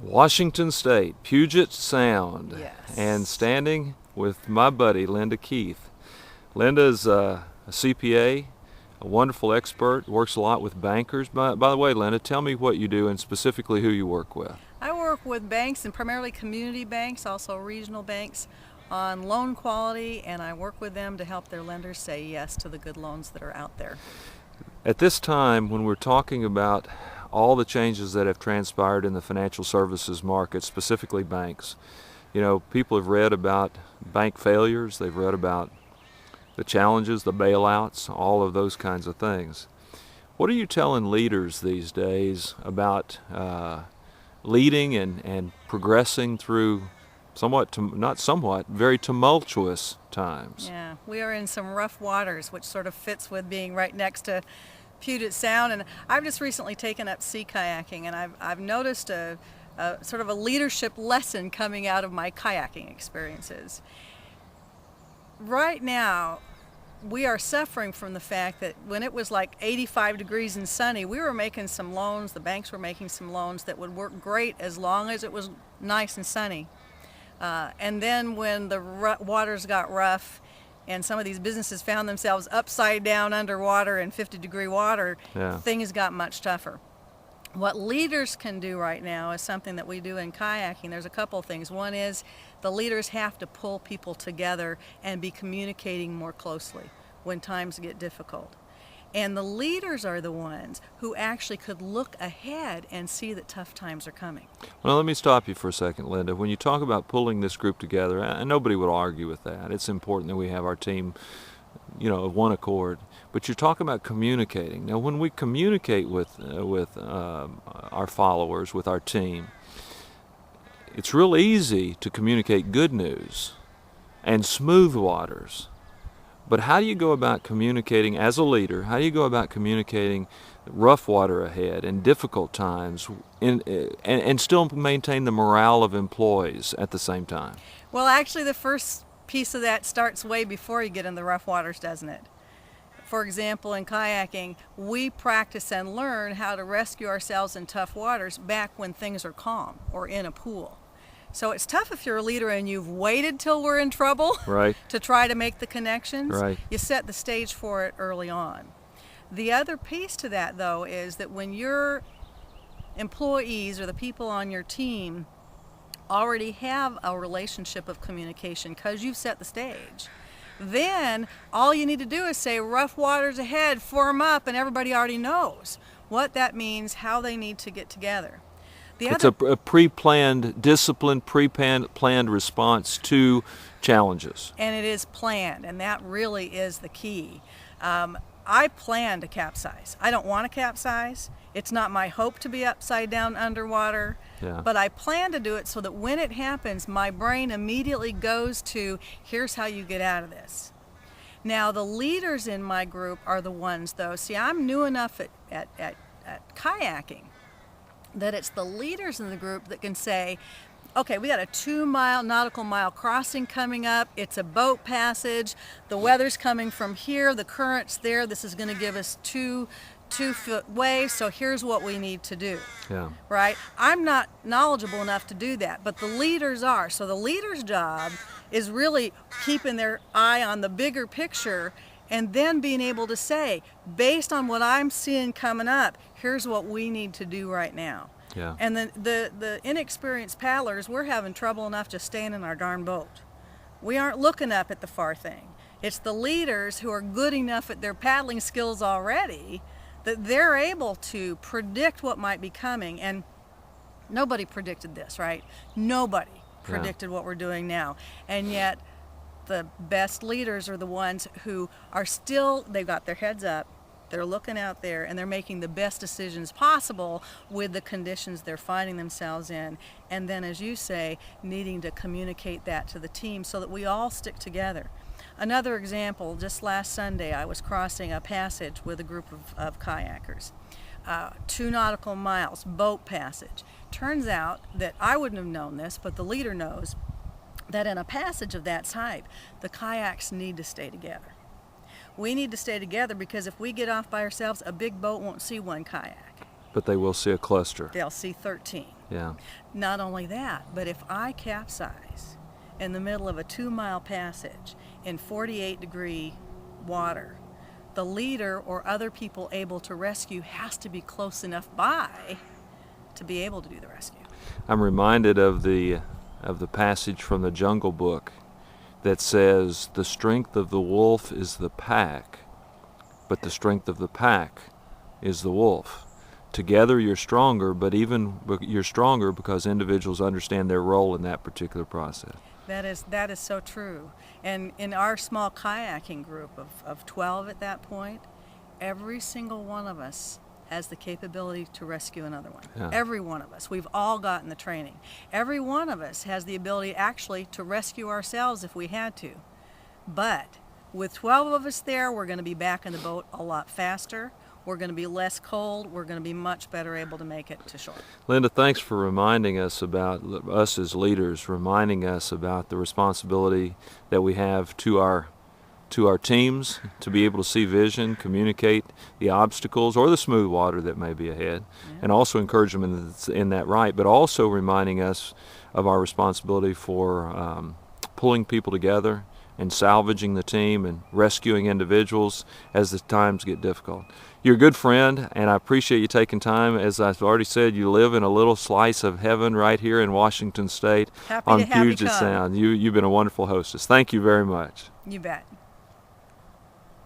Washington State, Puget Sound, Yes. and standing with my buddy Linda Keith. Linda is a CPA, a wonderful expert, works a lot with bankers. By the way, Linda, tell me what you do and specifically who you work with. I work with banks and primarily community banks, also regional banks, on loan quality, and I work with them to help their lenders say yes to the good loans that are out there. At this time, when we're talking about all the changes that have transpired in the financial services market, specifically banks, you know, people have read about bank failures, they've read about the challenges, the bailouts, all of those kinds of things. What are you telling leaders these days about leading and progressing through very tumultuous times? Yeah, we are in some rough waters, which sort of fits with being right next to Puget Sound. And I've just recently taken up sea kayaking, and I've noticed a sort of a leadership lesson coming out of my kayaking experiences. Right now, we are suffering from the fact that when it was like 85 degrees and sunny, we were making some loans, the banks were making some loans that would work great as long as it was nice and sunny. And then when the waters got rough and some of these businesses found themselves upside down underwater in 50-degree water, things got much tougher. What leaders can do right now is something that we do in kayaking. There's a couple of things. One is the leaders have to pull people together and be communicating more closely when times get difficult. And the leaders are the ones who actually could look ahead and see that tough times are coming. Well, let me stop you for a second, Linda. When you talk about pulling this group together, and nobody would argue with that. It's important that we have our team, you know, of one accord. But you're talking about communicating. Now, when we communicate with our followers, with our team, it's real easy to communicate good news and smooth waters. But how do you go about communicating as a leader? How do you go about communicating rough water ahead and difficult times and still maintain the morale of employees at the same time? Well, actually, the first piece of that starts way before you get in the rough waters, doesn't it? For example, in kayaking, we practice and learn how to rescue ourselves in tough waters back when things are calm or in a pool. So it's tough if you're a leader and you've waited till we're in trouble to try to make the connections. Right. You set the stage for it early on. The other piece to that, though, is that when your employees or the people on your team already have a relationship of communication because you've set the stage, then all you need to do is say rough waters ahead, form up, and everybody already knows what that means, how they need to get together. It's a pre-planned, disciplined, pre-planned response to challenges. And it is planned, and that really is the key. I plan to capsize. I don't want to capsize. It's not my hope to be upside down underwater, but I plan to do it so that when it happens, my brain immediately goes to, here's how you get out of this. Now, the leaders in my group are the ones, though. See, I'm new enough at kayaking that it's the leaders in the group that can say, okay, we got a 2-mile nautical mile crossing coming up. It's a boat passage. The weather's coming from here. The current's there. This is going to give us two-foot waves. So here's what we need to do. Yeah. Right? I'm not knowledgeable enough to do that, but the leaders are. So the leader's job is really keeping their eye on the bigger picture and then being able to say, based on what I'm seeing coming up, here's what we need to do right now. Yeah. And the inexperienced paddlers, we're having trouble enough just staying in our darn boat. We aren't looking up at the far thing. It's the leaders who are good enough at their paddling skills already that they're able to predict what might be coming. And nobody predicted this, right? Nobody predicted what we're doing now. And yet the best leaders are the ones who are still, they've got their heads up, they're looking out there, and they're making the best decisions possible with the conditions they're finding themselves in. And then, as you say, needing to communicate that to the team so that we all stick together. Another example, just last Sunday, I was crossing a passage with a group of kayakers. 2 nautical miles, boat passage. Turns out that I wouldn't have known this, but the leader knows that in a passage of that type, the kayaks need to stay together. We need to stay together because if we get off by ourselves, a big boat won't see one kayak. But they will see a cluster. They'll see 13. Yeah. Not only that, but if I capsize in the middle of a 2-mile passage in 48-degree water, the leader or other people able to rescue has to be close enough by to be able to do the rescue. I'm reminded of the passage from the Jungle Book that says, the strength of the wolf is the pack, but the strength of the pack is the wolf. Together you're stronger, but you're stronger because individuals understand their role in that particular process. That is so true. And in our small kayaking group of 12 at that point, every single one of us has the capability to rescue another one. Yeah. Every one of us. We've all gotten the training. Every one of us has the ability actually to rescue ourselves if we had to. But with 12 of us there, we're going to be back in the boat a lot faster. We're going to be less cold. We're going to be much better able to make it to shore. Linda, thanks for reminding us about us as leaders, reminding us about the responsibility that we have to our teams to be able to see vision, communicate the obstacles or the smooth water that may be ahead, and also encourage them in that right, but also reminding us of our responsibility for pulling people together and salvaging the team and rescuing individuals as the times get difficult. You're a good friend, and I appreciate you taking time. As I've already said, you live in a little slice of heaven right here in Washington State Happy on to have you Puget come. Sound. You've been a wonderful hostess. Thank you very much. You bet.